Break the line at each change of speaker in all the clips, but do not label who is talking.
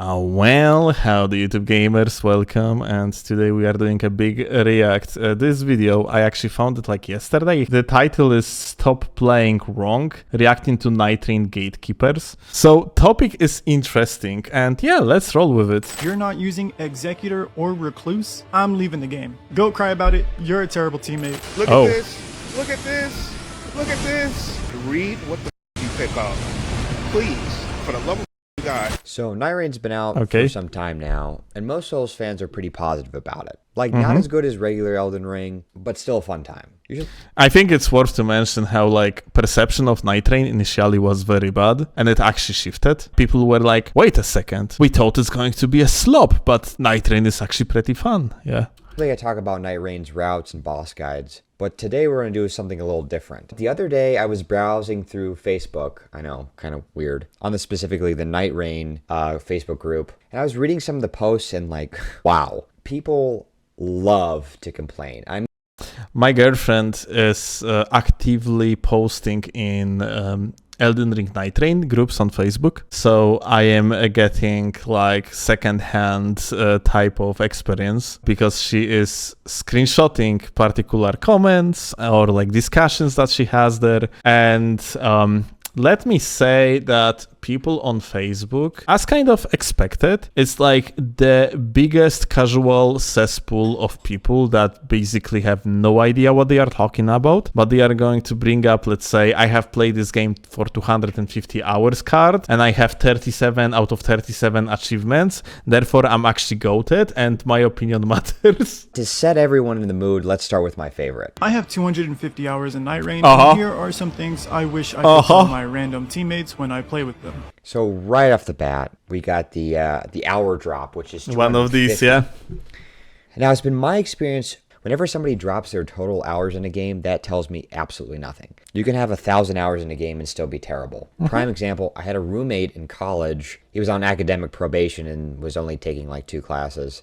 Well, howdy YouTube gamers, welcome, and today we are doing a big react. This video, I actually found it like yesterday. The title is Stop Playing Wrong, reacting to Nightreign Gatekeepers. So, topic is interesting, and yeah, let's roll with it.
You're not using Executor or Recluse, I'm leaving the game. Go cry about it, you're a terrible teammate.
Look at this, look at this, look at this. Read what the you pick up. Please, for the love of God.
So Nightraign's been out for some time now, and most Souls fans are pretty positive about it. Like, not as good as regular Elden Ring, but still a fun time.
I think it's worth to mention how, like, perception of Nightreign initially was very bad, and it actually shifted. People were like, wait a second, we thought it's going to be a slop, but Nightreign is actually pretty fun, yeah.
I talk about Nightraign's routes and boss guides, but today we're going to do something a little different. The other day I was browsing through Facebook, I know, kind of weird, on specifically the Nightreign Facebook group, and I was reading some of the posts and like, wow, people love to complain.
My girlfriend is actively posting in Elden Ring Nightreign groups on Facebook, so I am getting like second-hand type of experience because she is screenshotting particular comments or like discussions that she has there, and let me say that people on Facebook, as kind of expected, it's like the biggest casual cesspool of people that basically have no idea what they are talking about, but they are going to bring up, let's say, I have played this game for 250 hours card, and I have 37 out of 37 achievements, therefore I'm actually goated, and my opinion matters.
To set everyone in the mood, let's start with my favorite.
I have 250 hours in Nightreign, and here are some things I wish I could tell my random teammates when I play with them.
So right off the bat, we got the hour drop, which is
one of these, yeah.
Now, it's been my experience, whenever somebody drops their total hours in a game, that tells me absolutely nothing. You can have 1,000 hours in a game and still be terrible. Prime example, I had a roommate in college. He was on academic probation and was only taking like 2 classes.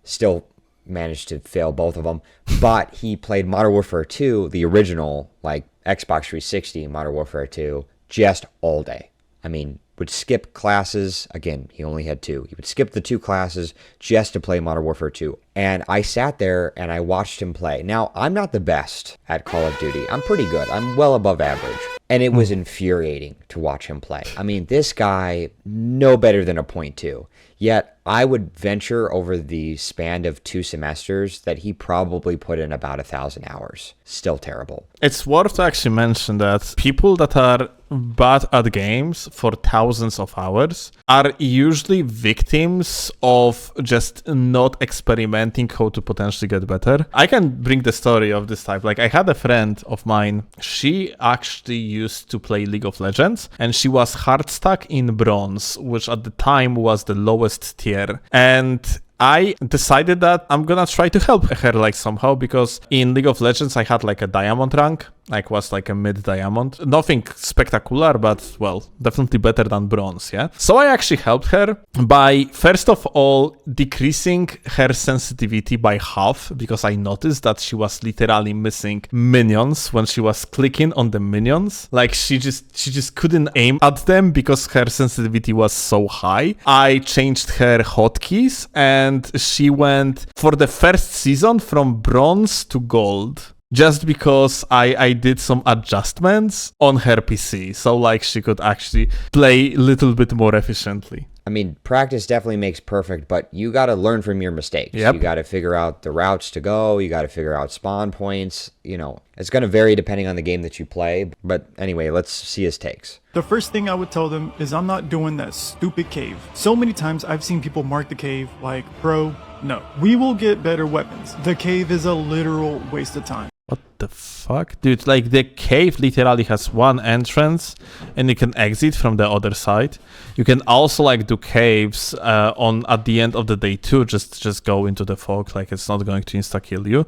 Still managed to fail both of them. But he played Modern Warfare 2, the original, like Xbox 360 Modern Warfare 2, just all day. I mean, would skip classes. Again, he only had 2. He would skip the 2 classes just to play Modern Warfare 2. And I sat there and I watched him play. Now, I'm not the best at Call of Duty. I'm pretty good. I'm well above average. And it was infuriating to watch him play. I mean, this guy, no better than a .2. Yet, I would venture over the span of 2 semesters that he probably put in about 1,000 hours. Still terrible.
It's worth to actually mention that people that are bad at games for thousands of hours are usually victims of just not experimenting how to potentially get better. I can bring the story of this type. Like, I had a friend of mine, she actually used to play League of Legends, and she was hard stuck in bronze, which at the time was the lowest tier. And I decided that I'm gonna try to help her like somehow, because in League of Legends I had like a diamond rank, like was like a mid-diamond. Nothing spectacular, but well, definitely better than bronze, yeah? So I actually helped her by, first of all, decreasing her sensitivity by half, because I noticed that she was literally missing minions when she was clicking on the minions. Like, she just couldn't aim at them because her sensitivity was so high. I changed her hotkeys, and she went for the first season from bronze to gold, just because I did some adjustments on her PC, so like she could actually play a little bit more efficiently.
I mean, practice definitely makes perfect, but you got to learn from your mistakes.
Yep.
You got to figure out the routes to go. You got to figure out spawn points. You know, it's going to vary depending on the game that you play. But anyway, let's see his takes.
The first thing I would tell them is I'm not doing that stupid cave. So many times I've seen people mark the cave like, bro, no. We will get better weapons. The cave is a literal waste of time.
What the fuck? Dude, like, the cave literally has one entrance and you can exit from the other side. You can also like do caves at the end of the day too, just go into the fog, like it's not going to insta-kill you.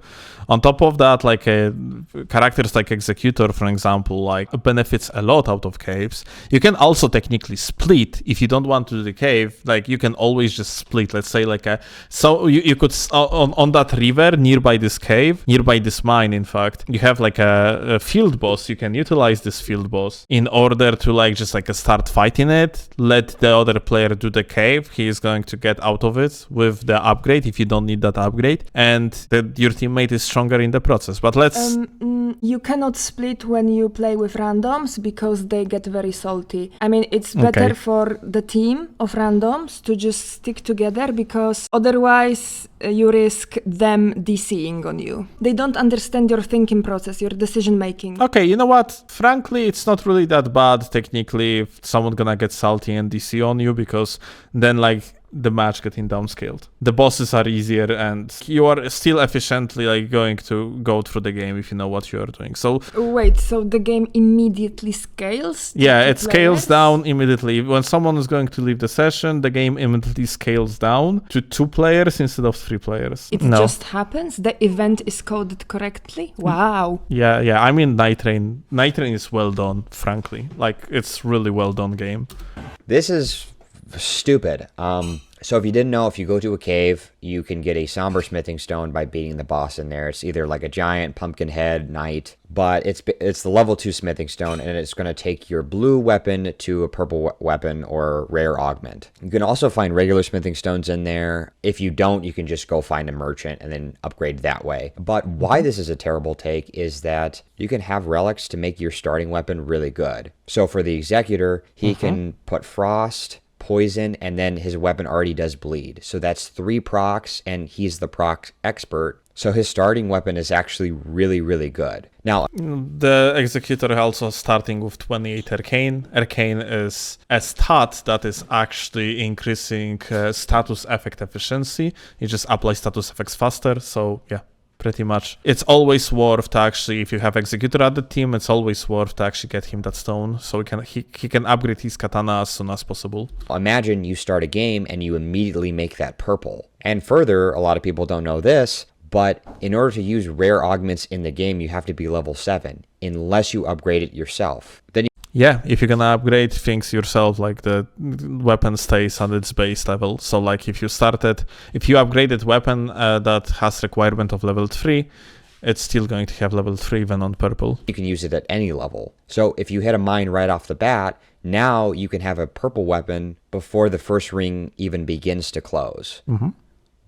On top of that, like characters like Executor, for example, like benefits a lot out of caves. You can also technically split if you don't want to do the cave. Like, you can always just split. Let's say like so you could on that river nearby this cave, nearby this mine, in fact, you have like like a field boss, you can utilize this field boss in order to like just like start fighting it, let the other player do the cave. He is going to get out of it with the upgrade if you don't need that upgrade, and your teammate is stronger in the process. But let's...
You cannot split when you play with randoms because they get very salty. I mean, it's better for the team of randoms to just stick together because otherwise you risk them DCing on you. They don't understand your thinking process, your decision making.
Okay, you know what? Frankly, it's not really that bad technically if someone gonna get salty and DC on you, because then like the match getting downscaled. The bosses are easier and you are still efficiently like going to go through the game if you know what you are doing. So
wait, so the game immediately scales?
Yeah, it scales down immediately. When someone is going to leave the session, the game immediately scales down to 2 players instead of 3 players.
It just happens? The event is coded correctly? Wow.
Yeah. I mean, Nightreign is well done, frankly. Like, it's really well done game.
This is stupid. So if you didn't know, if you go to a cave, you can get a somber smithing stone by beating the boss in there. It's either like a giant pumpkin head knight, but it's the level 2 smithing stone, and it's going to take your blue weapon to a purple weapon or rare augment. You can also find regular smithing stones in there. If you don't, you can just go find a merchant and then upgrade that way. But why this is a terrible take is that you can have relics to make your starting weapon really good. So for the Executor, he can put frost, poison, and then his weapon already does bleed. So that's 3 procs, and he's the proc expert. So his starting weapon is actually really, really good. Now,
the Executor also starting with 28 Arcane. Arcane is a stat that is actually increasing status effect efficiency. You just apply status effects faster, so yeah. Pretty much. It's always worth to actually, if you have Executor at the team, it's always worth to actually get him that stone so he can upgrade his katana as soon as possible.
Imagine you start a game and you immediately make that purple. And further, a lot of people don't know this, but in order to use rare augments in the game, you have to be level 7, unless you upgrade it yourself. Then
Yeah, if you're gonna upgrade things yourself, like the weapon stays at its base level. So like if you upgraded weapon that has requirement of level 3, it's still going to have level 3 even on purple.
You can use it at any level. So if you hit a mine right off the bat, now you can have a purple weapon before the first ring even begins to close.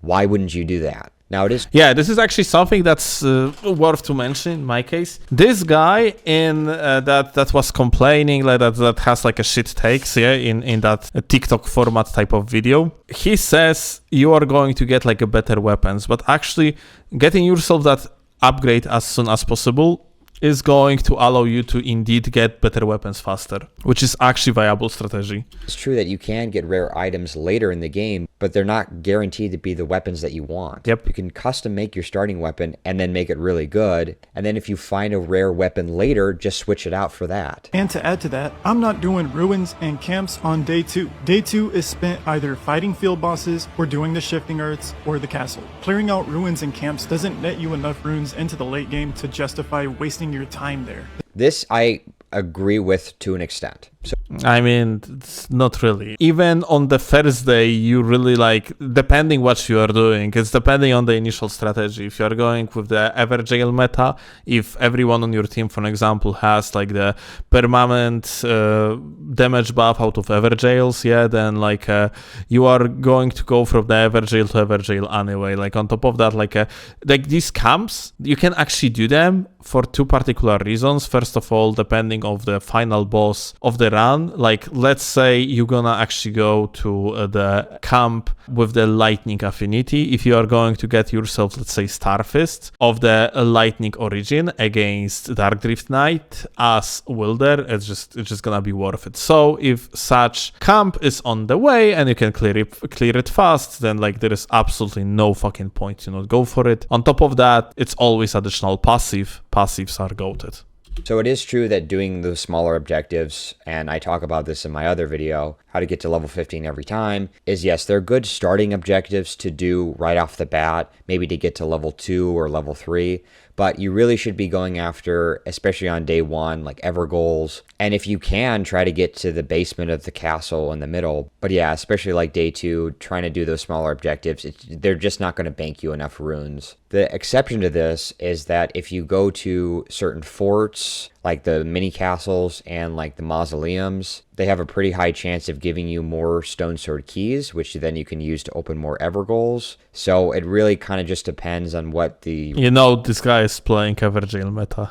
Why wouldn't you do that? Now it is.
Yeah, this is actually something that's worth to mention in my case. This guy in that was complaining like that has like a shit takes in that TikTok format type of video. He says you are going to get like a better weapons, but actually getting yourself that upgrade as soon as possible is going to allow you to indeed get better weapons faster, which is actually a viable strategy.
It's true that you can get rare items later in the game, but they're not guaranteed to be the weapons that you want.
Yep.
You can custom make your starting weapon and then make it really good. And then if you find a rare weapon later, just switch it out for that.
And to add to that, I'm not doing ruins and camps on day 2. Day 2 is spent either fighting field bosses or doing the shifting earths or the castle. Clearing out ruins and camps doesn't net you enough runes into the late game to justify wasting your time there.
This I agree with to an extent. So
I mean, it's not really. Even on the first day, you really like, depending what you are doing, it's depending on the initial strategy. If you are going with the Everjail meta, if everyone on your team, for example, has like the permanent damage buff out of Everjails, then like you are going to go from the Everjail to Everjail anyway. Like on top of that, like these camps, you can actually do them for 2 particular reasons. First of all, depending on the final boss of the run, like let's say you're gonna actually go to the camp with the lightning affinity. If you are going to get yourself, let's say, Starfist of the lightning origin against Darkdrift Knight as Wilder, it's just gonna be worth it. So if such camp is on the way and you can clear it fast, then like there is absolutely no fucking point to not go for it. On top of that, it's always additional passives are goated.
So it is true that doing the smaller objectives, and I talk about this in my other video, how to get to level 15 every time, is yes, they're good starting objectives to do right off the bat, maybe to get to level 2 or level 3. But you really should be going after, especially on day 1, like ever goals. And if you can, try to get to the basement of the castle in the middle. But yeah, especially like day 2, trying to do those smaller objectives, they're just not going to bank you enough runes. The exception to this is that if you go to certain forts, like the mini castles and like the mausoleums, they have a pretty high chance of giving you more stone sword keys, which then you can use to open more ever goals. So it really kind of just depends on what the
this guy is playing Everjail meta.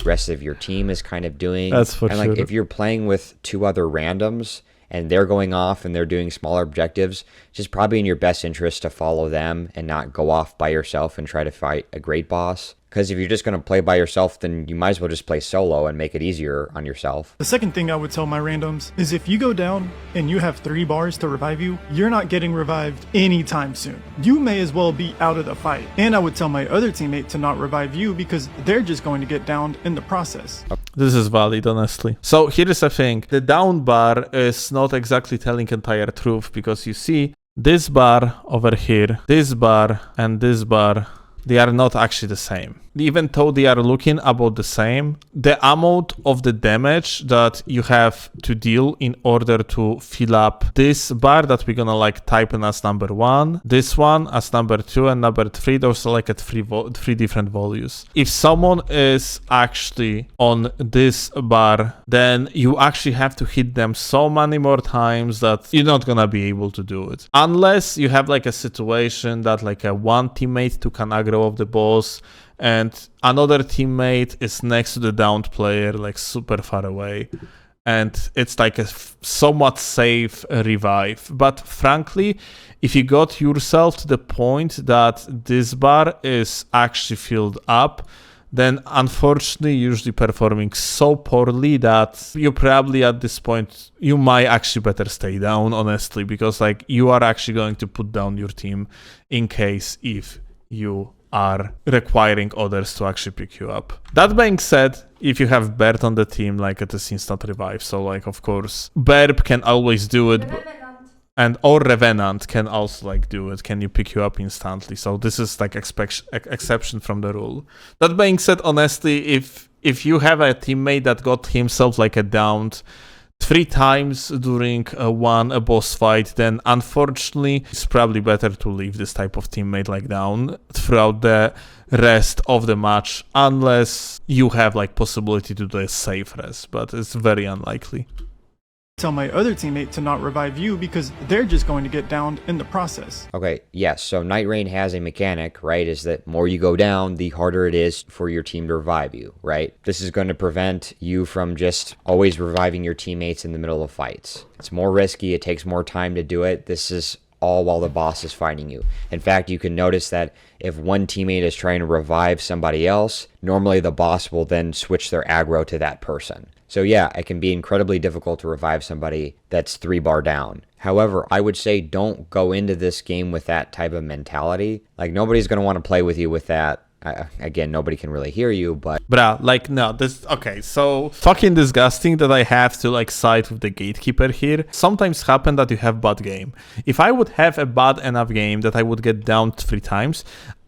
rest of your team is kind of doing.
That's for
and
sure.
like if you're playing with 2 other randoms and they're going off and they're doing smaller objectives, it's just probably in your best interest to follow them and not go off by yourself and try to fight a great boss. Because if you're just going to play by yourself, then you might as well just play solo and make it easier on yourself.
The second thing I would tell my randoms is if you go down and you have 3 bars to revive you, you're not getting revived anytime soon. You may as well be out of the fight. And I would tell my other teammate to not revive you because they're just going to get downed in the process.
This is valid, honestly. So here is the thing. The down bar is not exactly telling entire truth, because you see this bar over here, this bar and this bar, they are not actually the same. Even though they are looking about the same, the amount of the damage that you have to deal in order to fill up this bar that we're gonna like type in as number 1, this one as number 2, and number 3, those are like at 3 different values. If someone is actually on this bar, then you actually have to hit them so many more times that you're not gonna be able to do it. Unless you have like a situation that like a one teammate took an aggro of the boss and another teammate is next to the downed player, like super far away. And it's like a somewhat safe revive. But frankly, if you got yourself to the point that this bar is actually filled up, then unfortunately you're usually performing so poorly that you probably at this point, you might actually better stay down, honestly, because like you are actually going to put down your team in case if you are requiring others to actually pick you up. That being said, if you have Bert on the team, like it is instant revive, so like of course Berb can always do it, and or Revenant can also like do it. Can you pick you up instantly? So this is like exception from the rule. That being said, honestly, if you have a teammate that got himself like a downed 3 times during a boss fight, then unfortunately it's probably better to leave this type of teammate like down throughout the rest of the match, unless you have like possibility to do a safe res, but it's very unlikely.
Tell my other teammate to not revive you because they're just going to get downed in the process.
Okay, yes, so Nightreign has a mechanic, right, is that more you go down, the harder it is for your team to revive you, right? This is going to prevent you from just always reviving your teammates in the middle of fights. It's more risky, it takes more time to do it. This is all while the boss is fighting you. In fact, you can notice that if one teammate is trying to revive somebody else, normally the boss will then switch their aggro to that person. So yeah, it can be incredibly difficult to revive somebody that's 3 bar down. However, I would say don't go into this game with that type of mentality. Like, nobody's going to want to play with you with that. Again, nobody can really hear you, but...
Bruh, like, no, this... Okay, so... Fucking disgusting that I have to, like, side with the Gatekeeper here. Sometimes happen that you have bad game. If I would have a bad enough game that I would get down 3 times,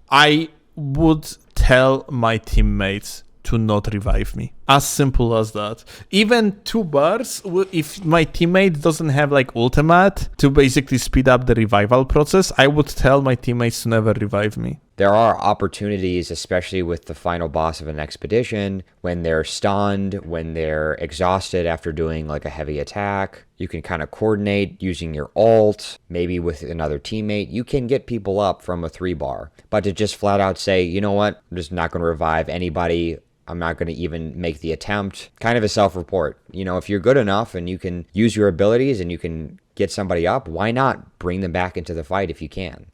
I would tell my teammates to not revive me. As simple as that. Even 2 bars, if my teammate doesn't have like ultimate to basically speed up the revival process, I would tell my teammates to never revive me.
There are opportunities, especially with the final boss of an expedition, when they're stunned, when they're exhausted after doing like a heavy attack. You can kind of coordinate using your ult, maybe with another teammate. You can get people up from a 3 bar. But to just flat out say, you know what, I'm just not going to revive anybody, I'm not going to even make the attempt. Kind of a self-report. You know, if you're good enough and you can use your abilities and you can get somebody up, why not bring them back into the fight if you can?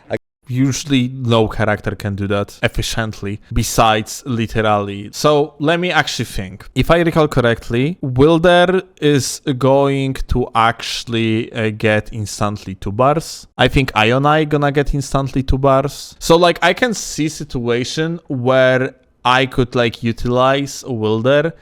Usually no character can do that efficiently, besides literally. So let me actually think. If I recall correctly, Wilder is going to actually get instantly 2 bars. I think Ionai gonna get instantly 2 bars. So like I can see situation where I could like utilize Wilder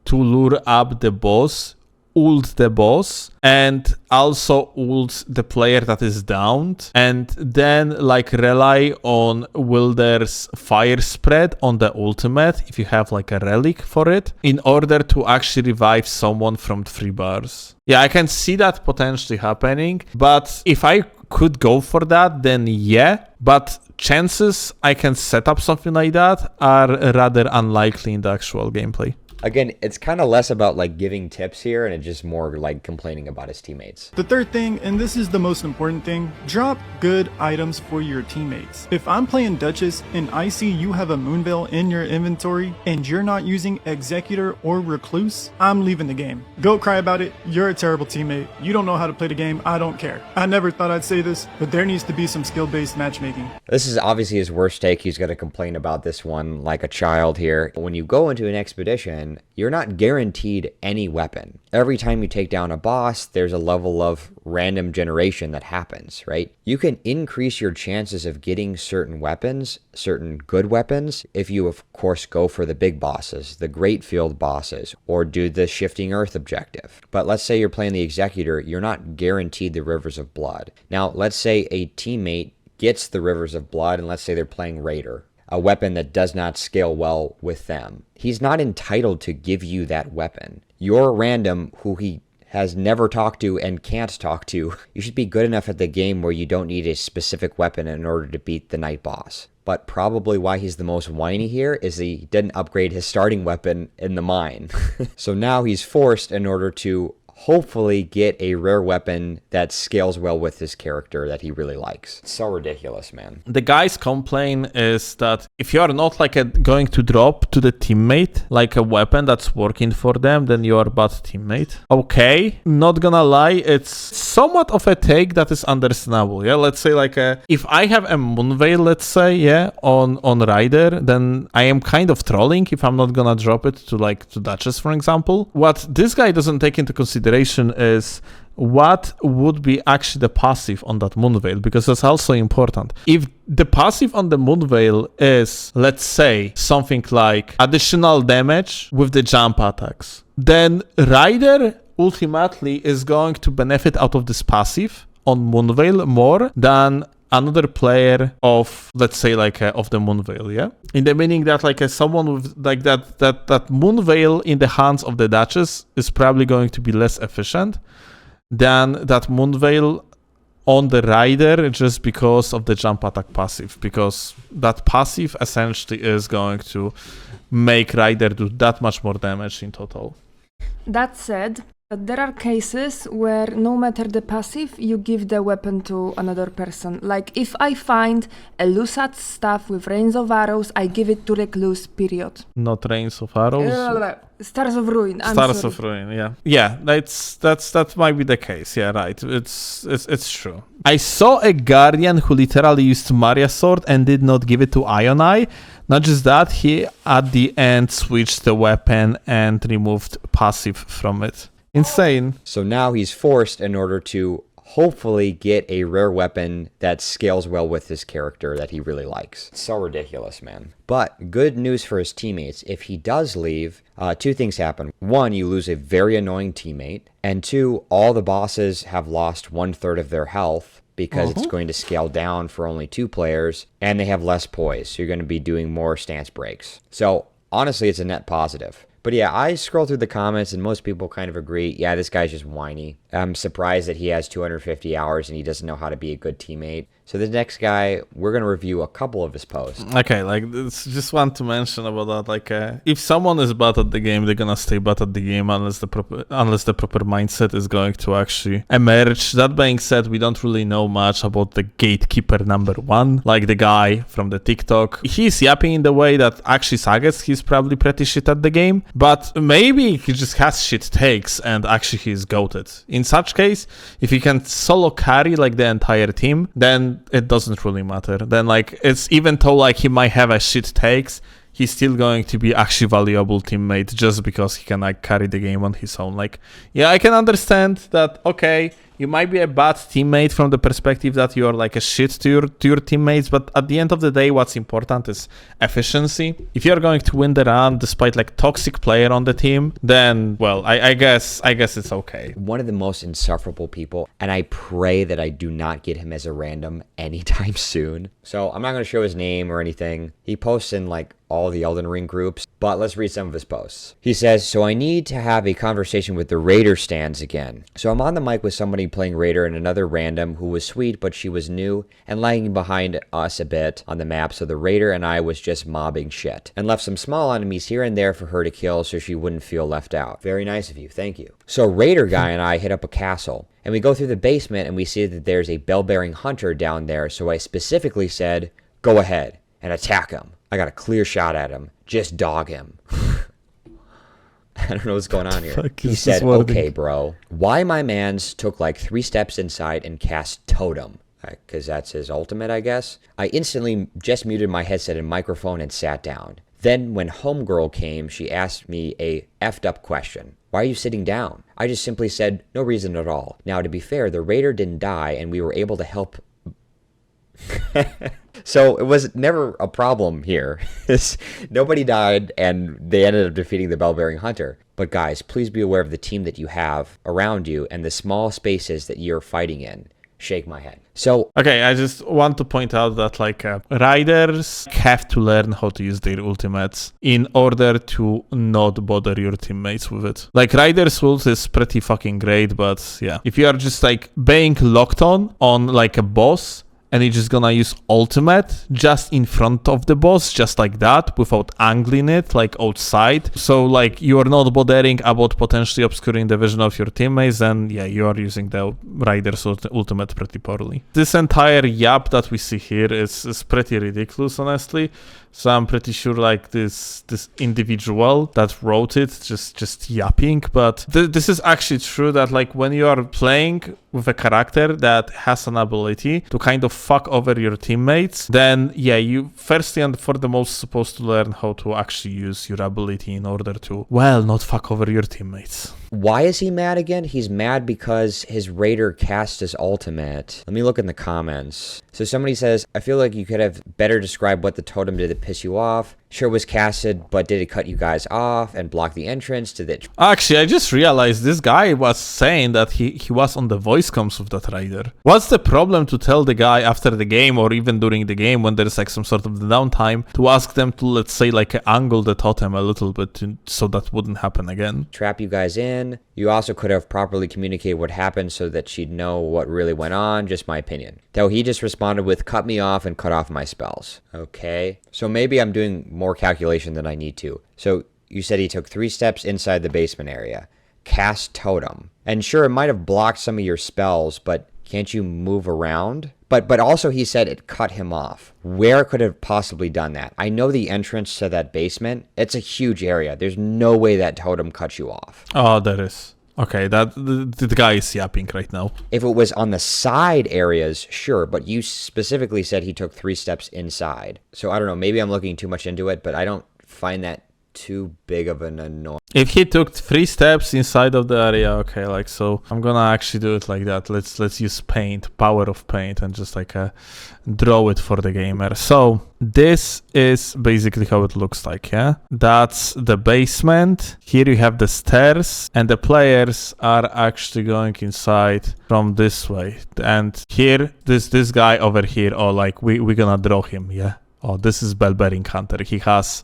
to lure up the boss ult the boss and also ult the player that is downed, and then like rely on Wilder's fire spread on the ultimate if you have like a relic for it in order to actually revive someone from 3 bars. Yeah, I can see that potentially happening, but if I could go for that, then yeah, but chances I can set up something like that are rather unlikely in the actual gameplay.
Again, it's kind of less about like giving tips here and it's just more like complaining about his teammates.
The third thing, and this is the most important thing, drop good items for your teammates. If I'm playing Duchess and I see you have a Moonveil in your inventory and you're not using Executor or Recluse, I'm leaving the game. Go cry about it. You're a terrible teammate. You don't know how to play the game. I don't care. I never thought I'd say this, but there needs to be some skill-based matchmaking.
This is obviously his worst take. He's going to complain about this one like a child here. When you go into an expedition, you're not guaranteed any weapon. Every time you take down a boss, there's a level of random generation that happens, right? You can increase your chances of getting certain weapons, certain good weapons, if you of course go for the big bosses, the great field bosses, or do the shifting earth objective. But let's say you're playing the Executor, you're not guaranteed the Rivers of Blood. Now, let's say a teammate gets the Rivers of Blood, and let's say they're playing Raider, a weapon that does not scale well with them. He's not entitled to give you that weapon. You're random who he has never talked to and can't talk to. You should be good enough at the game where you don't need a specific weapon in order to beat the night boss. But probably why he's the most whiny here is he didn't upgrade his starting weapon in the mine. So now he's forced in order to hopefully get a rare weapon that scales well with his character that he really likes. It's so ridiculous, man.
The guy's complaint is that if you are not like going to drop to the teammate like a weapon that's working for them, then you are a bad teammate. Okay, not gonna lie, it's somewhat of a take that is understandable. Yeah, let's say like if I have a Moonveil, let's say, yeah, on Rider, then I am kind of trolling if I'm not gonna drop it to Duchess, for example. What this guy doesn't take into consideration is what would be actually the passive on that Moonveil, because that's also important. If the passive on the Moonveil is, let's say, something like additional damage with the jump attacks, then Rider ultimately is going to benefit out of this passive on Moonveil more than another player of, let's say, like of the Moonveil, yeah? In the meaning that like someone with like that Moonveil in the hands of the Duchess is probably going to be less efficient than that Moonveil on the Rider, just because of the jump attack passive, because that passive essentially is going to make Rider do that much more damage in total.
That said, there are cases where no matter the passive, you give the weapon to another person. Like if I find a Lusat staff with Rains of Arrows, I give it to Recluse, period.
Not Rains of Arrows?
Stars of Ruin.
Stars of Ruin, yeah. Yeah, that might be the case. Yeah, right. It's true. I saw a Guardian who literally used Maria Sword and did not give it to Ion Eye. Not just that, he at the end switched the weapon and removed passive from it. Insane.
So now he's forced in order to hopefully get a rare weapon that scales well with his character that he really likes. It's so ridiculous, man. But good news for his teammates. If he does leave, 2 things happen. 1, you lose a very annoying teammate. And 2, all the bosses have lost 1/3 of their health because it's going to scale down for only 2 players. And they have less poise. So you're going to be doing more stance breaks. So honestly, it's a net positive. But yeah, I scroll through the comments and most people kind of agree, yeah, this guy's just whiny. I'm surprised that he has 250 hours and he doesn't know how to be a good teammate. So the next guy, we're going to review a couple of his posts.
Okay, like, just want to mention about that, like, if someone is bad at the game, they're going to stay bad at the game unless the proper mindset is going to actually emerge. That being said, we don't really know much about the Gatekeeper number 1, like the guy from the TikTok. He's yapping in the way that actually suggests he's probably pretty shit at the game, but maybe he just has shit takes and actually he's goated. In such case, if he can solo carry like the entire team, then it doesn't really matter. Then like it's, even though like he might have a shit takes, he's still going to be actually valuable teammate just because he can like carry the game on his own. Like, yeah, I can understand that, okay, you might be a bad teammate from the perspective that you're like a shit to your teammates, but at the end of the day, what's important is efficiency. If you're going to win the run despite like toxic player on the team, then, well, I guess it's okay.
One of the most insufferable people, and I pray that I do not get him as a random anytime soon. So I'm not going to show his name or anything. He posts in like all the Elden Ring groups, but let's read some of his posts. He says, so I need to have a conversation with the Raider stands again. So I'm on the mic with somebody playing Raider and another random who was sweet, but she was new and lagging behind us a bit on the map, so the Raider and I was just mobbing shit and left some small enemies here and there for her to kill so she wouldn't feel left out. Very nice of you, thank you. So Raider guy and I hit up a castle, and we go through the basement and we see that there's a bell-bearing hunter down there, so I specifically said, go ahead and attack him. I got a clear shot at him. Just dog him. I don't know what's going on here. He said, okay, bro. Why my mans took like 3 steps inside and cast Totem. Because that's his ultimate, I guess. I instantly just muted my headset and microphone and sat down. Then when homegirl came, she asked me a effed up question. Why are you sitting down? I just simply said, no reason at all. Now, to be fair, the Raider didn't die and we were able to help. So it was never a problem here. Nobody died and they ended up defeating the bell-bearing hunter. But guys, please be aware of the team that you have around you and the small spaces that you're fighting in. Shake my head. So
okay, I just want to point out that like riders have to learn how to use their ultimates in order to not bother your teammates with it. Like riders ult is pretty fucking great, but yeah, if you are just like being locked on like a boss and you're just gonna use ultimate just in front of the boss, just like that, without angling it, like outside. So, like, you are not bothering about potentially obscuring the vision of your teammates, then, yeah, you are using the Rider's ultimate pretty poorly. This entire yap that we see here is pretty ridiculous, honestly. So I'm pretty sure, like, this individual that wrote it just yapping. But this is actually true that, like, when you are playing with a character that has an ability to kind of fuck over your teammates, then, yeah, you firstly and foremost supposed to learn how to actually use your ability in order to, well, not fuck over your teammates.
Why is he mad again? He's mad because his Raider cast his ultimate. Let me look in the comments. So somebody says, I feel like you could have better described what the totem did that piss you off. Sure was casted, but did it cut you guys off and block the entrance to the...
Actually, I just realized this guy was saying that he was on the voice comms with that Raider. What's the problem to tell the guy after the game or even during the game when there's like some sort of downtime to ask them to, let's say, like angle the totem a little bit so that wouldn't happen again?
Trap you guys in. You also could have properly communicated what happened so that she'd know what really went on, just my opinion. Though he just responded with, cut me off and cut off my spells. Okay. So maybe I'm doing more calculation than I need to. So you said he took 3 steps inside the basement area. Cast Totem. And sure, it might have blocked some of your spells, but can't you move around? But also he said it cut him off. Where could it have possibly done that? I know the entrance to that basement. It's a huge area. There's no way that totem cuts you off.
Oh, there is. Okay, the guy is yapping right now.
If it was on the side areas, sure, but you specifically said he took 3 steps inside. So I don't know, maybe I'm looking too much into it, but I don't find that too big of an annoyance.
If he took 3 steps inside of the area, okay, like, so I'm gonna actually do it like that. Let's use paint, power of paint, and just like draw it for the gamer. So this is basically how it looks like, yeah? That's the basement. Here you have the stairs, and the players are actually going inside from this way. And here, this guy over here, oh, like, we're gonna draw him, yeah? Oh, this is Bell-Bearing Hunter. He has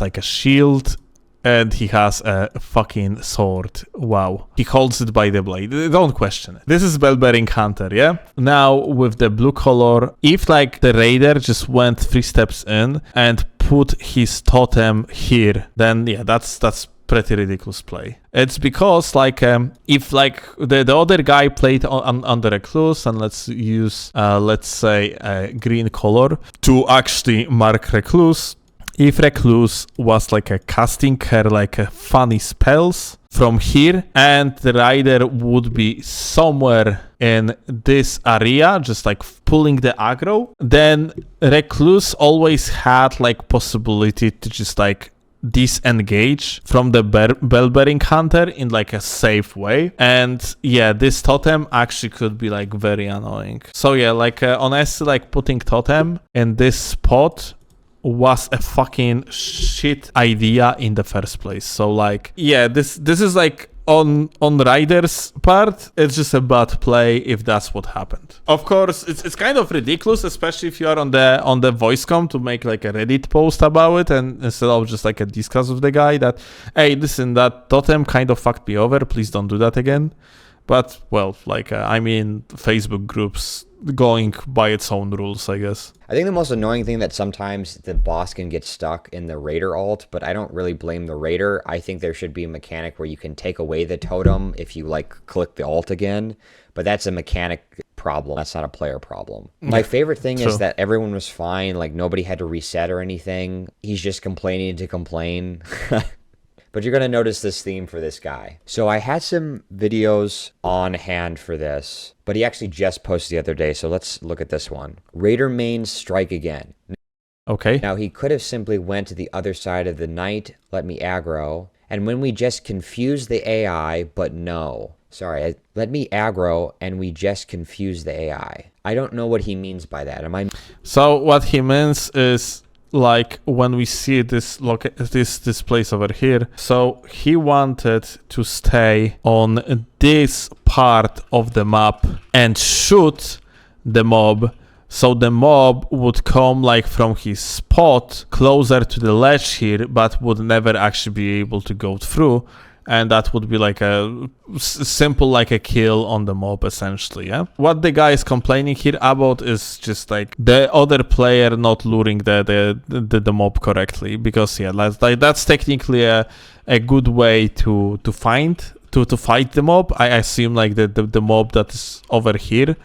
like a shield and he has a fucking sword. Wow. He holds it by the blade. Don't question it. This is Bell-Bearing Hunter, yeah? Now with the blue color, if like the Raider just went 3 steps in and put his totem here, then yeah, that's pretty ridiculous play. It's because like if like the other guy played on the recluse, and let's use let's say a green color to actually mark recluse. If recluse was like a casting her like a funny spells from here, and the Rider would be somewhere in this area, just like pulling the aggro, then recluse always had like possibility to just like disengage from the bell-bearing hunter in like a safe way. And yeah, this totem actually could be like very annoying. So yeah, like honestly, like putting totem in this spot was a fucking shit idea in the first place. So like, yeah, this is like on Ryder's part, it's just a bad play if that's what happened. Of course, it's kind of ridiculous, especially if you are on the voice com, to make like a Reddit post about it, and instead of just like a discuss with the guy that, hey, listen, that totem kind of fucked me over, please don't do that again. But well, like I mean, Facebook groups going by its own rules, I guess.
I think the most annoying thing that sometimes the boss can get stuck in the raider alt, but I don't really blame the raider. I think there should be a mechanic where you can take away the totem if you like click the alt again, but that's a mechanic problem. That's not a player problem. My favorite thing is that everyone was fine, like nobody had to reset or anything. He's just complaining to complain. But you're going to notice this theme for this guy. So I had some videos on hand for this, but he actually just posted the other day. So let's look at this one. Raider mains strike again.
Okay.
Now he could have simply went to the other side of the knight, let me aggro. And when we just confuse the AI, but no. Sorry, let me aggro and we just confuse the AI. I don't know what he means by that.
So what he means is, like when we see this this place over here, so he wanted to stay on this part of the map and shoot the mob, so the mob would come like from his spot closer to the ledge here, but would never actually be able to go through. And that would be like a simple, like a kill on the mob, essentially, yeah? What the guy is complaining here about is just like the other player not luring the mob correctly. Because, yeah, that's technically a good way to fight the mob. I assume like the mob that is over here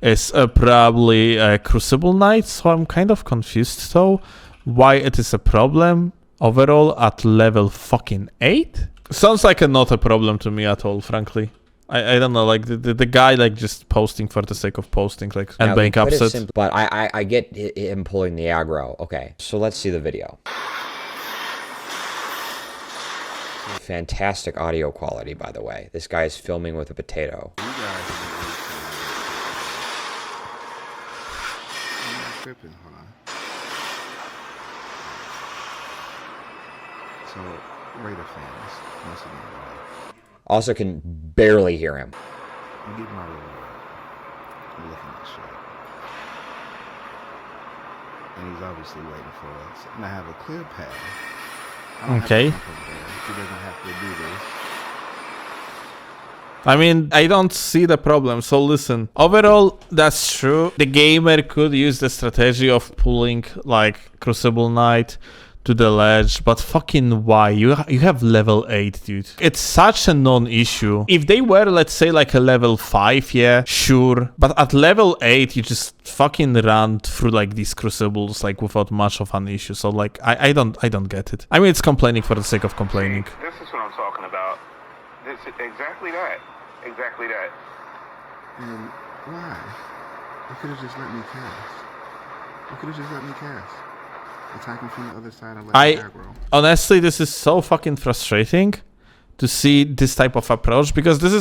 is probably a Crucible Knight. So I'm kind of confused, though, why it is a problem overall at level fucking 8? Sounds like not a problem to me at all, frankly. I don't know, like the guy like just posting for the sake of posting, like, and
now,
being upset.
But I get him pulling the aggro. Okay, so let's see the video. Fantastic audio quality, by the way. This guy is filming with a potato.
So, Raider fans, once again,
also can barely hear him.
I'm getting my reward. I'm looking at shit. And he's obviously waiting for us. And I have a clear path. I don't
Okay.
have to jump over there. He doesn't have to do this.
I mean, I don't see the problem. So listen, overall, that's true. The gamer could use the strategy of pulling like Crucible Knight to the ledge, but fucking why? You have level 8, dude. It's such a non-issue. If they were, let's say, like a level 5, yeah, sure. But at level 8, you just fucking run through like these crucibles like without much of an issue. So like, I don't get it. I mean, it's complaining for the sake of complaining.
This is what I'm talking about. This is exactly that. Exactly that. And why? You could have just let me cast. You could have just let me cast. Attacking from the other side and let aggro.
Honestly, this is so fucking frustrating to see this type of approach, because this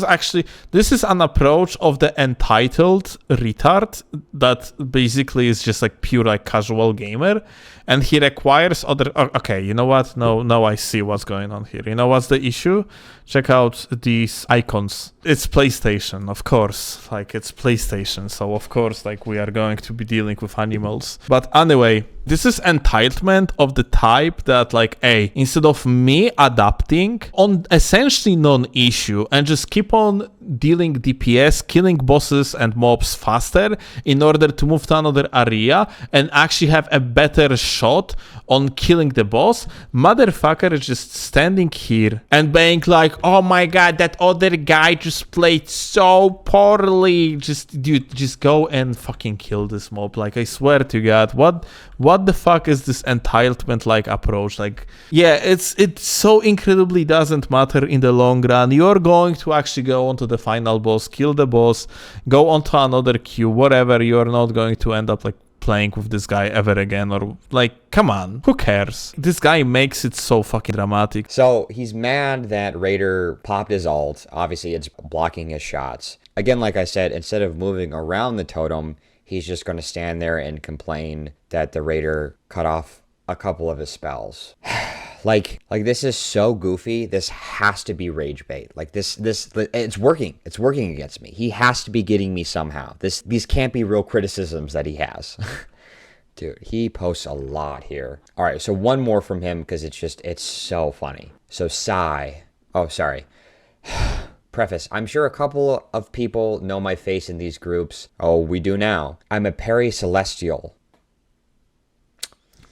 is an approach of the entitled retard that basically is just like pure like casual gamer, and he requires other. Okay, you know what? No, I see what's going on here. You know what's the issue? Check out these icons. It's PlayStation, of course. Like, it's PlayStation, so of course, like, we are going to be dealing with animals. But anyway, this is entitlement of the type that, like, hey, instead of me adapting on essentially non-issue and just keep on dealing DPS, killing bosses and mobs faster in order to move to another area and actually have a better shot on killing the boss, motherfucker is just standing here and being like, oh my god, that other guy just played so poorly. Dude, just go and fucking kill this mob. Like, I swear to god, what the fuck is this entitlement like approach? Like, yeah, it so incredibly doesn't matter in the long run. You're going to actually go onto the final boss, kill the boss, go onto another queue, whatever. You're not going to end up like playing with this guy ever again, or like, come on, who cares? This guy makes it so fucking dramatic.
So he's mad that Raider popped his ult. Obviously, it's blocking his shots. Again, like I said, instead of moving around the totem, he's just going to stand there and complain that the Raider cut off a couple of his spells. Like this is so goofy. This has to be rage bait. Like this, it's working. It's working against me. He has to be getting me somehow. These can't be real criticisms that he has. Dude, he posts a lot here. All right, so one more from him because it's so funny. So Preface, I'm sure a couple of people know my face in these groups. Oh, we do now. I'm a Peri Celestial.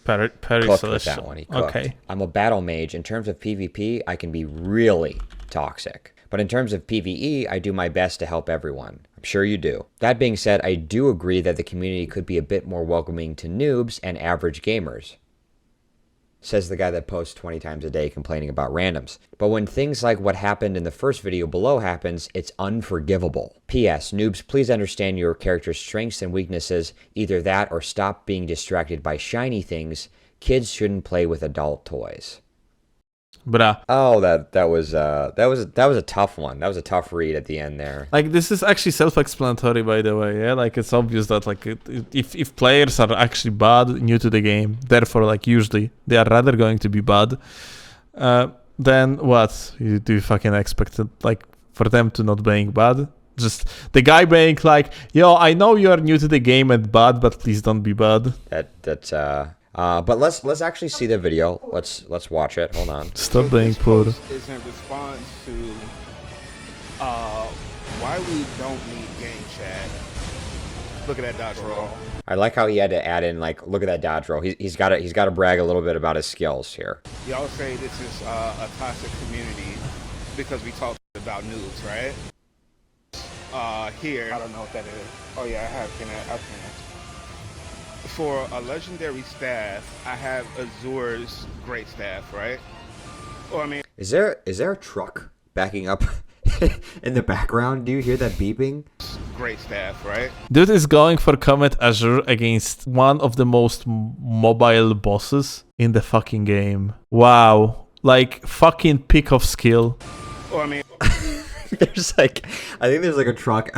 Peri
Cooked with
Celestial.
that one. He cooked.
Okay.
I'm a battle mage. In terms of PvP, I can be really toxic. But in terms of PvE, I do my best to help everyone. I'm sure you do. That being said, I do agree that the community could be a bit more welcoming to noobs and average gamers. Says the guy that posts 20 times a day complaining about randoms. But when things like what happened in the first video below happens, it's unforgivable. P.S. Noobs, please understand your character's strengths and weaknesses. Either that or stop being distracted by shiny things. Kids shouldn't play with adult toys.
Bruh.
Oh, that was a tough one. That was a tough read at the end there.
Like, this is actually self-explanatory, by the way, yeah? Like, it's obvious that, like, if players are actually bad, new to the game, therefore, like, usually, they are rather going to be bad, then what? Do you fucking expect it, like, for them to not being bad? Just the guy being like, yo, I know you're new to the game and bad, but please don't be bad.
But let's actually see the video. Let's watch it. Hold on.
Stop being poor.
Is in response to why we don't need game chat. Look at that dodge roll.
I like how he had to add in, like, look at that dodge roll. He's got to brag a little bit about his skills here.
Y'all say this is a toxic community because we talk about noobs, right? Here, I don't know what that is. Oh yeah, I have. Can I? For a legendary staff, I have Azur's great staff, right? Or I mean,
is there a truck backing up in the background? Do you hear that beeping?
Great staff, right?
Dude is going for Comet Azure against one of the most mobile bosses in the fucking game. Wow. Like, fucking pick of skill.
Or I mean,
there's like, I think there's like a truck.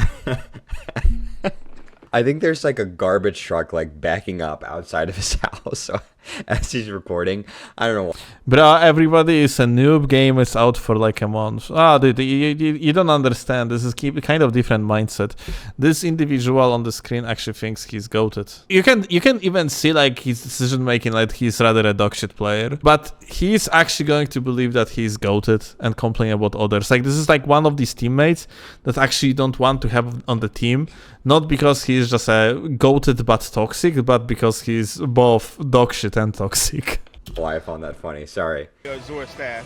I think there's like a garbage truck like backing up outside of his house so, as he's recording. I don't know.
Bro, everybody is a noob. Game is out for like a month. Dude, you don't understand. This is kind of different mindset. This individual on the screen actually thinks he's goated. You can even see like his decision making, like he's rather a dogshit player. But he's actually going to believe that he's goated and complain about others. Like, this is like one of these teammates that actually don't want to have on the team. Not because he's just a goated but toxic, but because he's both dogshit and toxic.
Oh, I found that funny. Sorry.
Azur staff.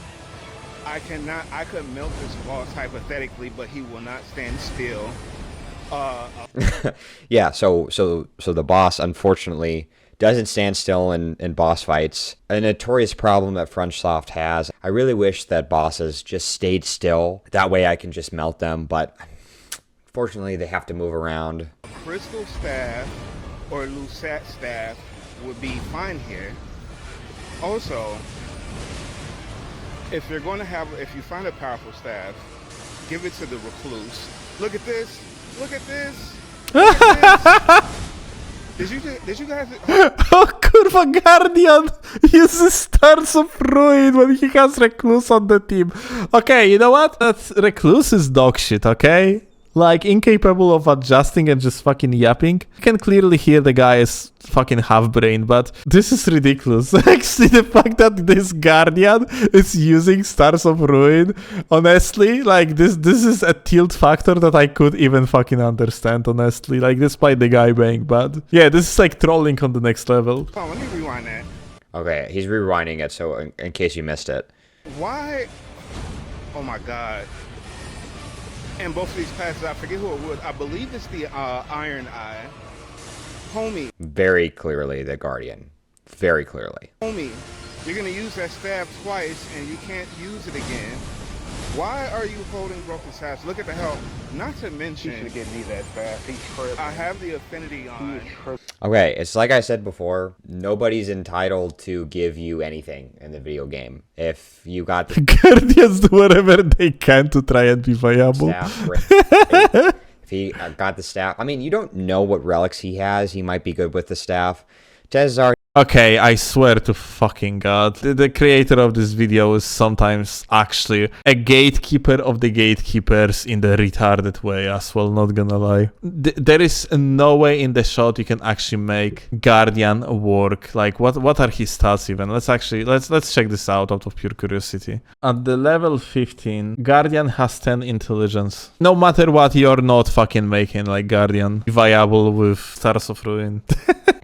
I could milk this boss hypothetically, but he will not stand still.
Yeah. So the boss unfortunately doesn't stand still in boss fights. A notorious problem that FromSoft has. I really wish that bosses just stayed still. That way I can just melt them, but fortunately, they have to move around.
Crystal staff or Lucette staff would be fine here. Also, if you find a powerful staff, give it to the recluse. Look at this. Look at this. Look at this. Did you guys?
Oh, kurwa, Guardian uses Stars of Ruin when he has Recluse on the team. Okay, you know what? That Recluse is dog shit, okay? Like, incapable of adjusting and just fucking yapping. You can clearly hear the guy is fucking half-brain, but this is ridiculous. Actually, the fact that this Guardian is using Stars of Ruin, honestly, like, this is a tilt factor that I could even fucking understand, honestly. Like, despite the guy being bad. Yeah, this is like trolling on the next level.
Oh, let me rewind that.
Okay, he's rewinding it, so in case you missed it.
Why? Oh my god. And both of these passes, I forget who it was. I believe it's the Iron Eye. Homie.
Very clearly the Guardian. Very clearly.
Homie, you're going to use that staff twice and you can't use it again. Why are you holding broken staffs? Look at the health. Not to mention, he should get me that fast. He's tripping. I have the affinity on.
Okay, it's like I said before, nobody's entitled to give you anything in the video game. If you got the
Guardians do whatever they can to try and be viable.
staff, if he got the staff, I mean, you don't know what relics he has. He might be good with the staff. Chances are.
Okay, I swear to fucking God, the creator of this video is sometimes actually a gatekeeper of the gatekeepers in the retarded way as well, not gonna lie. There is no way in the shot you can actually make Guardian work. Like, what are his stats even? Let's check this out of pure curiosity. At the level 15, Guardian has 10 intelligence. No matter what, you're not fucking making, like, Guardian viable with Stars of Ruin.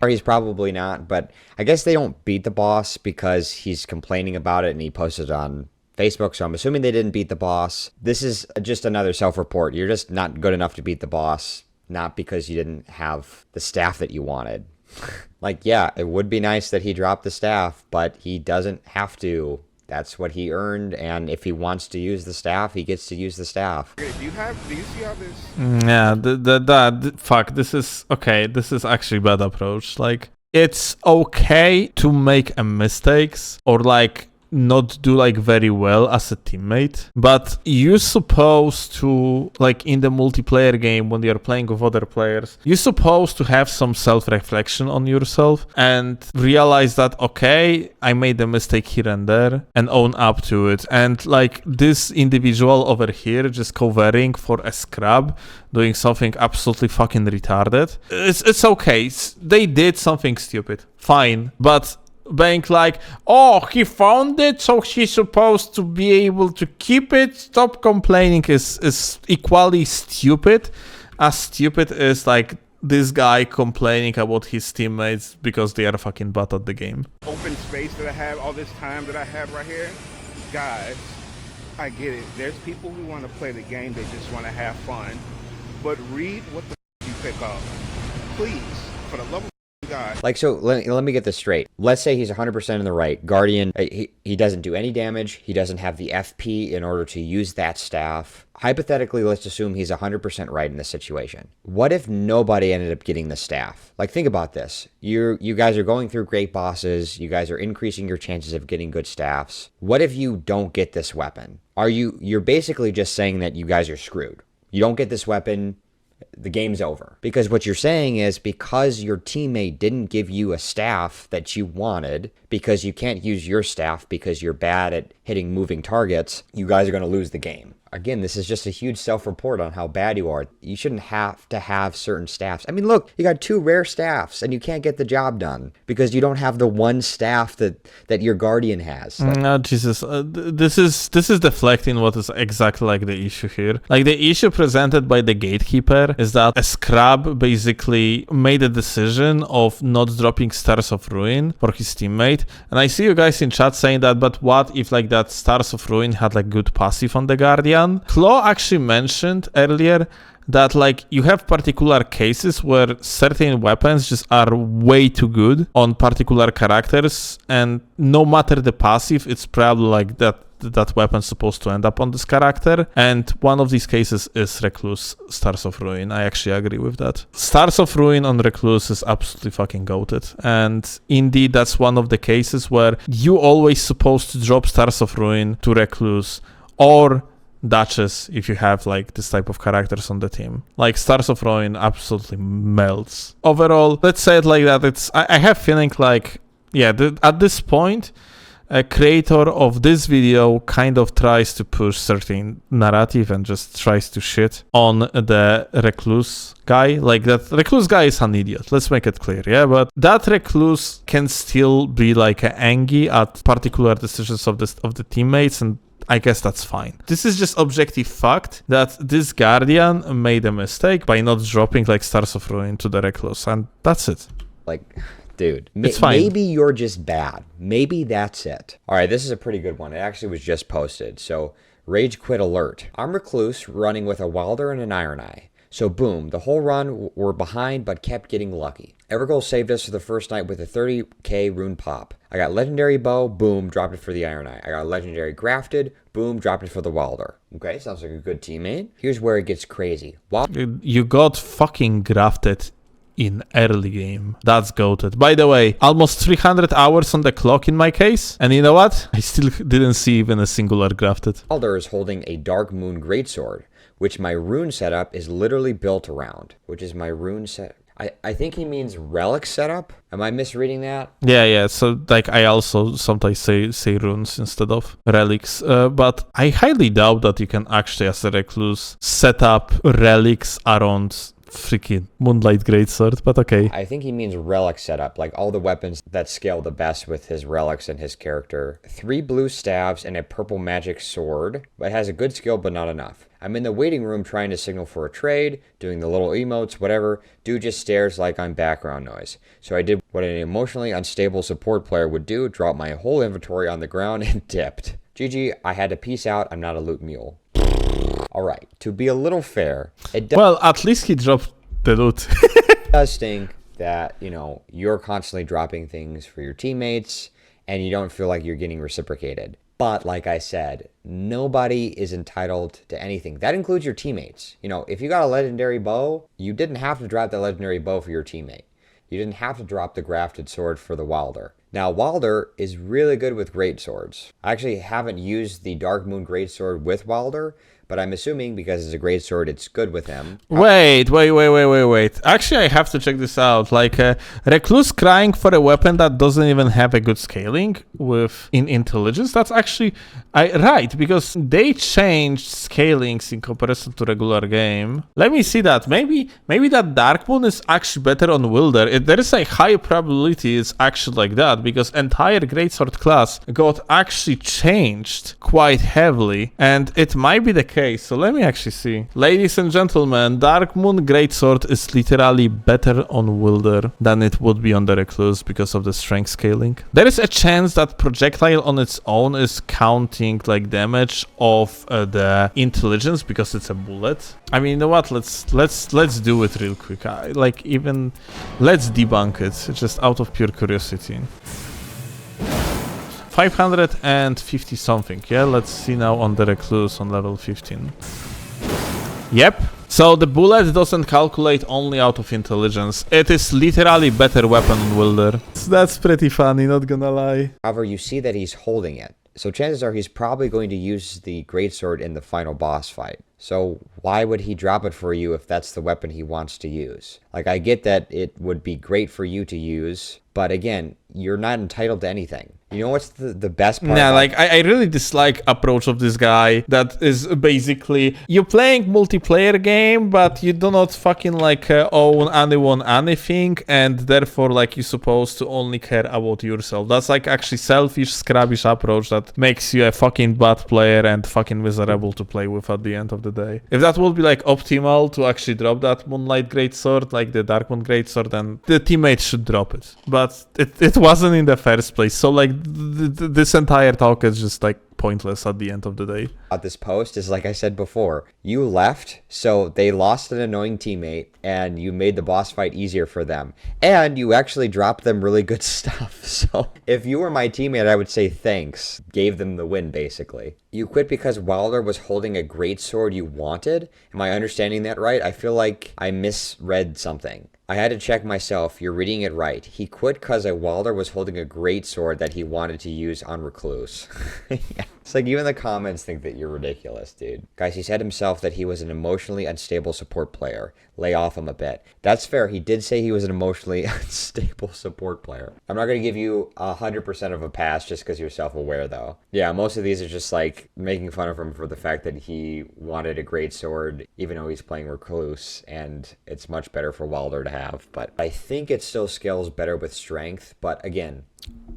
Or he's probably not, but I guess they don't beat the boss because he's complaining about it and he posted it on Facebook, so I'm assuming they didn't beat the boss. This is just another self-report. You're just not good enough to beat the boss, not because you didn't have the staff that you wanted. Like, yeah, it would be nice that he dropped the staff, but he doesn't have to. That's what he earned, and if he wants to use the staff, he gets to use the staff.
Do you see how this?
Yeah, fuck, this is actually bad approach. Like, it's okay to make a mistakes or like not do like very well as a teammate, but you're supposed to, like in the multiplayer game when you're playing with other players, you're supposed to have some self-reflection on yourself and realize that, okay, I made a mistake here and there, and own up to it. And like this individual over here just covering for a scrub, doing something absolutely fucking retarded, it's okay. They did something stupid, fine, but being like, oh, he found it, so he's supposed to be able to keep it, stop complaining, is equally stupid. As stupid as like this guy complaining about his teammates because they are fucking bad at the game.
Open space that I have, all this time that I have right here, guys, I get it. There's people who want to play the game, they just want to have fun, but read what the you pick up, please, for the love of God.
Like, so let me get this straight. Let's say he's 100% in the right. Guardian, he doesn't do any damage. He doesn't have the FP in order to use that staff. Hypothetically, let's assume he's 100% right in this situation. What if nobody ended up getting the staff? Like, think about this. You guys are going through great bosses. You guys are increasing your chances of getting good staffs. What if you don't get this weapon? You're basically just saying that you guys are screwed. You don't get this weapon, the game's over. Because what you're saying is, because your teammate didn't give you a staff that you wanted, because you can't use your staff because you're bad at hitting moving targets, you guys are going to lose the game. Again, this is just a huge self-report on how bad you are. You shouldn't have to have certain staffs. I mean, look, you got 2 rare staffs and you can't get the job done because you don't have the one staff that your Guardian has. Like,
no, Jesus, this is deflecting what is exactly like the issue here. Like, the issue presented by the Gatekeeper is that a scrub basically made a decision of not dropping Stars of Ruin for his teammate. And I see you guys in chat saying that, but what if like that Stars of Ruin had like good passive on the Guardian? Claw actually mentioned earlier that like you have particular cases where certain weapons just are way too good on particular characters, and no matter the passive, it's probably like that weapon's supposed to end up on this character. And one of these cases is Recluse Stars of Ruin. I actually agree with that. Stars of Ruin on Recluse is absolutely fucking goated. And indeed, that's one of the cases where you always supposed to drop Stars of Ruin to Recluse or Duchess if you have like this type of characters on the team. Like, Stars of Ruin absolutely melts. Overall, let's say it like that. I have feeling like, yeah, at this point, a creator of this video kind of tries to push certain narrative and just tries to shit on the Recluse guy. Like, that Recluse guy is an idiot, let's make it clear, yeah? But that Recluse can still be like angry at particular decisions of the teammates, and I guess that's fine. This is just objective fact that this Guardian made a mistake by not dropping like Stars of Ruin to the Recluse, and that's it.
Like, dude,
it's fine.
Maybe you're just bad. Maybe that's it. All right, this is a pretty good one. It actually was just posted. So, Rage Quit Alert. I'm Recluse running with a Welder and an Iron Eye. So boom, the whole run we're behind but kept getting lucky. Evergoal saved us for the first night with a 30k rune pop. I got legendary bow, boom, dropped it for the Iron Eye. I got legendary grafted, boom, dropped it for the Wilder. Okay, sounds like a good teammate. Here's where it gets crazy.
You got fucking grafted in early game. That's goated. By the way, almost 300 hours on the clock in my case. And you know what? I still didn't see even a singular grafted.
Wilder is holding a Dark Moon Greatsword, which my rune setup is literally built around. Which is my rune set. I think he means relic setup. Am I misreading that?
Yeah. So like I also sometimes say runes instead of relics. But I highly doubt that you can actually, as a recluse, set up relics around freaking Moonlight Greatsword, but okay.
I think he means relic setup, like all the weapons that scale the best with his relics and his character. 3 blue staves and a purple magic sword, but it has a good skill but not enough. I'm in the waiting room trying to signal for a trade, doing the little emotes, whatever. Dude just stares like I'm background noise. So I did what an emotionally unstable support player would do, dropped my whole inventory on the ground and dipped. GG, I had to peace out, I'm not a loot mule. Alright, to be a little fair,
well, at least he dropped the loot.
does stink that, you know, you're constantly dropping things for your teammates and you don't feel like you're getting reciprocated. But like I said, nobody is entitled to anything. That includes your teammates. You know, if you got a legendary bow, you didn't have to drop that legendary bow for your teammate. You didn't have to drop the grafted sword for the Wilder. Now, Wilder is really good with great swords. I actually haven't used the Dark Moon Greatsword with Wilder, but I'm assuming because it's a great sword, it's good with him.
Wait. Actually, I have to check this out. Like, Recluse crying for a weapon that doesn't even have a good scaling in intelligence. That's actually right, because they changed scalings in comparison to regular game. Let me see that. Maybe that Dark Moon is actually better on Wilder. There is a high probability it's actually like that, because entire Greatsword class got actually changed quite heavily, and it might be the case. So let me actually see. Ladies and gentlemen, Dark Moon Greatsword is literally better on Wilder than it would be on the Recluse because of the strength scaling. There is a chance that projectile on its own is counting like damage of the intelligence because it's a bullet. I mean, you know what? Let's do it real quick. Let's debunk it just out of pure curiosity. 550 something, yeah? Let's see now on the Recluse on level 15. Yep. So the bullet doesn't calculate only out of intelligence. It is literally better weapon on Wilder. That's pretty funny, not gonna lie.
However, you see that he's holding it. So chances are he's probably going to use the Greatsword in the final boss fight. So why would he drop it for you if that's the weapon he wants to use? Like, I get that it would be great for you to use, but again, you're not entitled to anything. You know what's the best part?
Yeah, like, I really dislike approach of this guy that is basically, you're playing multiplayer game, but you do not fucking, like, own anyone anything, and therefore, like, you're supposed to only care about yourself. That's, like, actually selfish, scrabbish approach that makes you a fucking bad player and fucking miserable to play with at the end of the day. If that would be, like, optimal to actually drop that Moonlight Greatsword, like the Dark Moon Greatsword, then the teammates should drop it. But it wasn't in the first place, so, like, this entire talk is just like pointless at the end of the day.
This post is like I said before, you left, so they lost an annoying teammate, and you made the boss fight easier for them, and you actually dropped them really good stuff. So if you were my teammate, I would say thanks. Gave them the win, basically. You quit because Wilder was holding a great sword you wanted? Am I understanding that right? I feel like I misread something. I had to check myself. You're reading it right. He quit because a Wilder was holding a great sword that he wanted to use on Recluse. Yeah. It's like even the comments think that you're ridiculous, dude. Guys, he said himself that he was an emotionally unstable support player. Lay off him a bit. That's fair. He did say he was an emotionally unstable support player. I'm not going to give you 100% of a pass just because you're self-aware, though. Yeah, most of these are just like making fun of him for the fact that he wanted a great sword, even though he's playing Recluse, and it's much better for Wilder to have. But I think it still scales better with strength. But again,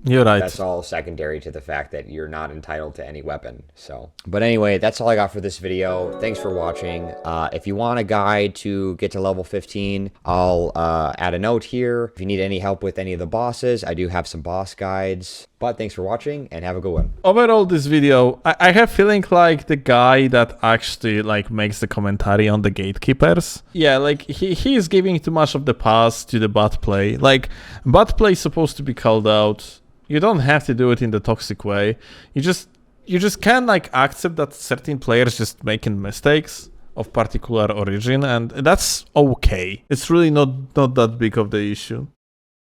You're right.
That's all secondary to the fact that you're not entitled to any weapon. So, but anyway, that's all I got for this video. Thanks for watching. If you want a guide to get to level 15, I'll add a note here. If you need any help with any of the bosses, I do have some boss guides. But thanks for watching and have a good one.
Overall, this video, I have feeling like the guy that actually like makes the commentary on the Gatekeepers. Yeah, like he is giving too much of the pass to the bot play. Like bot play is supposed to be called out. You don't have to do it in the toxic way. You just can like accept that certain players just making mistakes of particular origin, and that's okay. It's really not that big of the issue.